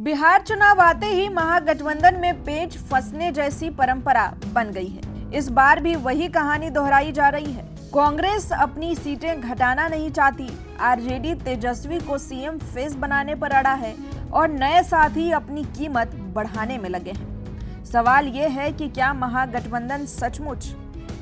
बिहार चुनाव आते ही महागठबंधन में पेच फंसने जैसी परंपरा बन गई है। इस बार भी वही कहानी दोहराई जा रही है। कांग्रेस अपनी सीटें घटाना नहीं चाहती, आरजेडी तेजस्वी को सीएम फेस बनाने पर अड़ा है और नए साथी अपनी कीमत बढ़ाने में लगे हैं। सवाल ये है कि क्या महागठबंधन सचमुच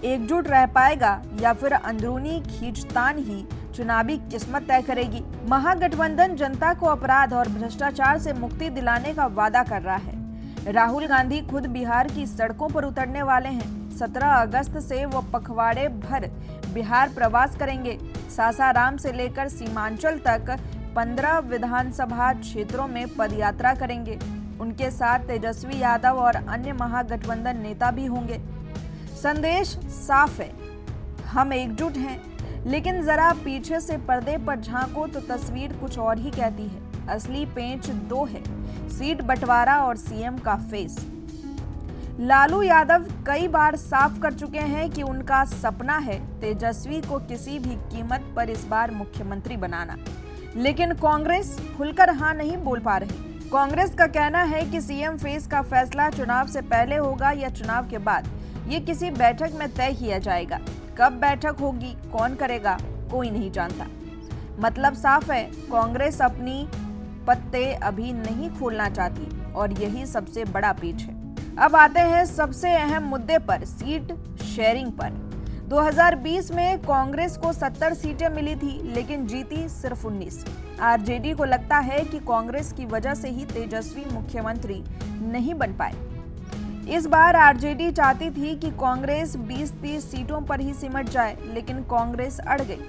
एकजुट रह पाएगा या फिर अंदरूनी खींचतान ही चुनावी किस्मत तय करेगी। महागठबंधन जनता को अपराध और भ्रष्टाचार से मुक्ति दिलाने का वादा कर रहा है। राहुल गांधी खुद बिहार की सड़कों पर उतरने वाले हैं। 17 अगस्त से वो पखवाड़े भर बिहार प्रवास करेंगे। सासाराम से लेकर सीमांचल तक 15 विधानसभा क्षेत्रों में पदयात्रा करेंगे। उनके साथ तेजस्वी यादव और अन्य महागठबंधन नेता भी होंगे। संदेश साफ है, हम एकजुट हैं, लेकिन जरा पीछे से पर्दे पर झांको तो तस्वीर कुछ और ही कहती है। असली पेंच दो है, सीट बंटवारा और सीएम का फेस। लालू यादव कई बार साफ कर चुके हैं कि उनका सपना है तेजस्वी को किसी भी कीमत पर इस बार मुख्यमंत्री बनाना, लेकिन कांग्रेस खुलकर हाँ नहीं बोल पा रही। कांग्रेस का कहना है कि सीएम फेस का फैसला चुनाव से पहले होगा या चुनाव के बाद, ये किसी बैठक में तय किया जाएगा। कब बैठक होगी, कौन करेगा, कोई नहीं जानता। मतलब साफ है, कांग्रेस अपनी पत्ते अभी नहीं खोलना चाहती और यही सबसे बड़ा पेच है। अब आते हैं सबसे अहम मुद्दे पर, सीट शेयरिंग पर। 2020 में कांग्रेस को 70 सीटें मिली थी, लेकिन जीती सिर्फ 19। आरजेडी को लगता है कि कांग्रेस की वजह से ही तेजस्वी मुख्यमंत्री नहीं बन पाए। इस बार आरजेडी चाहती थी कि कांग्रेस 20-30 सीटों पर ही सिमट जाए, लेकिन कांग्रेस अड़ गई।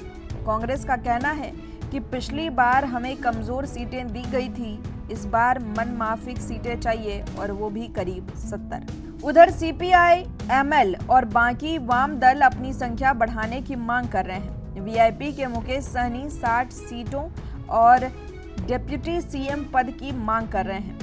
कांग्रेस का कहना है कि पिछली बार हमें कमजोर सीटें दी गई थी, इस बार मनमाफिक सीटें चाहिए और वो भी करीब 70। उधर सीपीआई, एमएल और बाकी वाम दल अपनी संख्या बढ़ाने की मांग कर रहे हैं। वीआईपी के मुकेश सहनी 60 सीटों और डिप्टी सीएम पद की मांग कर रहे हैं।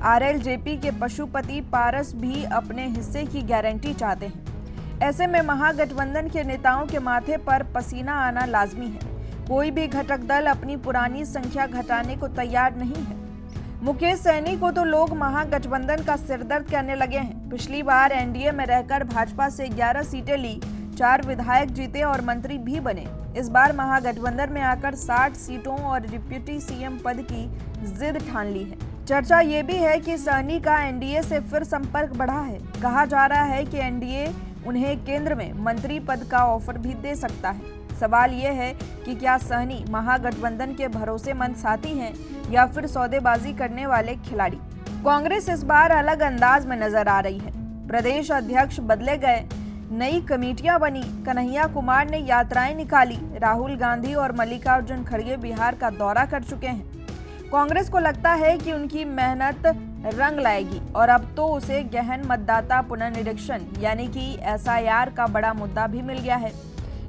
आरएलजेपी के पशुपति पारस भी अपने हिस्से की गारंटी चाहते हैं। ऐसे में महागठबंधन के नेताओं के माथे पर पसीना आना लाजमी है। कोई भी घटक दल अपनी पुरानी संख्या घटाने को तैयार नहीं है। मुकेश सहनी को तो लोग महागठबंधन का सिरदर्द कहने लगे हैं। पिछली बार एनडीए में रहकर भाजपा से 11 सीटें ली, 4 विधायक जीते और मंत्री भी बने। इस बार महागठबंधन में आकर 60 सीटों और डिप्टी सीएम पद की जिद ठान ली है। चर्चा ये भी है कि सहनी का एनडीए से फिर संपर्क बढ़ा है। कहा जा रहा है कि एनडीए उन्हें केंद्र में मंत्री पद का ऑफर भी दे सकता है। सवाल ये है कि क्या सहनी महागठबंधन के भरोसेमंद साथी हैं या फिर सौदेबाजी करने वाले खिलाड़ी। कांग्रेस इस बार अलग अंदाज में नजर आ रही है। प्रदेश अध्यक्ष बदले गए, नई कमेटियां बनी, कन्हैया कुमार ने यात्राएं निकाली, राहुल गांधी और मल्लिकार्जुन खड़गे बिहार का दौरा कर चुके हैं। कांग्रेस को लगता है कि उनकी मेहनत रंग लाएगी और अब तो उसे गहन मतदाता पुनर्निरीक्षण यानी कि एसआईआर का बड़ा मुद्दा भी मिल गया है।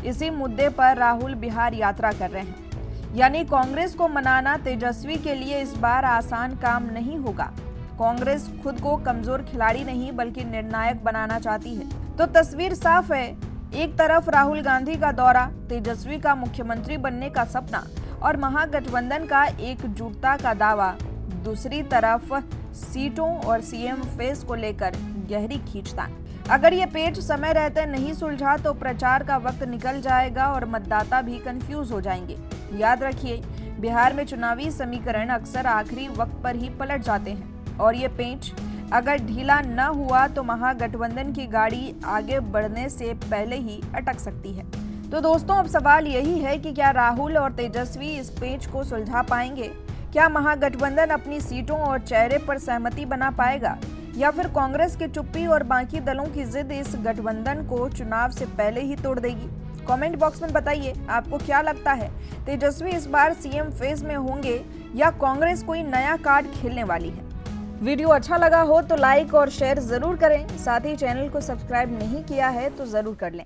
इसी मुद्दे पर राहुल बिहार यात्रा कर रहे हैं। यानी कांग्रेस को मनाना तेजस्वी के लिए इस बार आसान काम नहीं होगा। कांग्रेस खुद को कमजोर खिलाड़ी नहीं बल्कि निर्णायक बनाना चाहती है। तो तस्वीर साफ है, एक तरफ राहुल गांधी का दौरा, तेजस्वी का मुख्यमंत्री बनने का सपना और महागठबंधन का एकजुटता का दावा, दूसरी तरफ सीटों और सीएम फेस को लेकर गहरी खींचतान। अगर ये पेच समय रहते नहीं सुलझा तो प्रचार का वक्त निकल जाएगा और मतदाता भी कंफ्यूज हो जाएंगे। याद रखिए, बिहार में चुनावी समीकरण अक्सर आखिरी वक्त पर ही पलट जाते हैं और ये पेच अगर ढीला न हुआ तो महागठबंधन की गाड़ी आगे बढ़ने से पहले ही अटक सकती है। तो दोस्तों, अब सवाल यही है कि क्या राहुल और तेजस्वी इस पेच को सुलझा पाएंगे? क्या महागठबंधन अपनी सीटों और चेहरे पर सहमति बना पाएगा या फिर कांग्रेस की चुप्पी और बाकी दलों की जिद इस गठबंधन को चुनाव से पहले ही तोड़ देगी? कमेंट बॉक्स में बताइए, आपको क्या लगता है, तेजस्वी इस बार सीएम फेस में होंगे या कांग्रेस कोई नया कार्ड खेलने वाली है? वीडियो अच्छा लगा हो तो लाइक और शेयर जरूर करें। साथ ही चैनल को सब्सक्राइब नहीं किया है तो जरूर कर लें।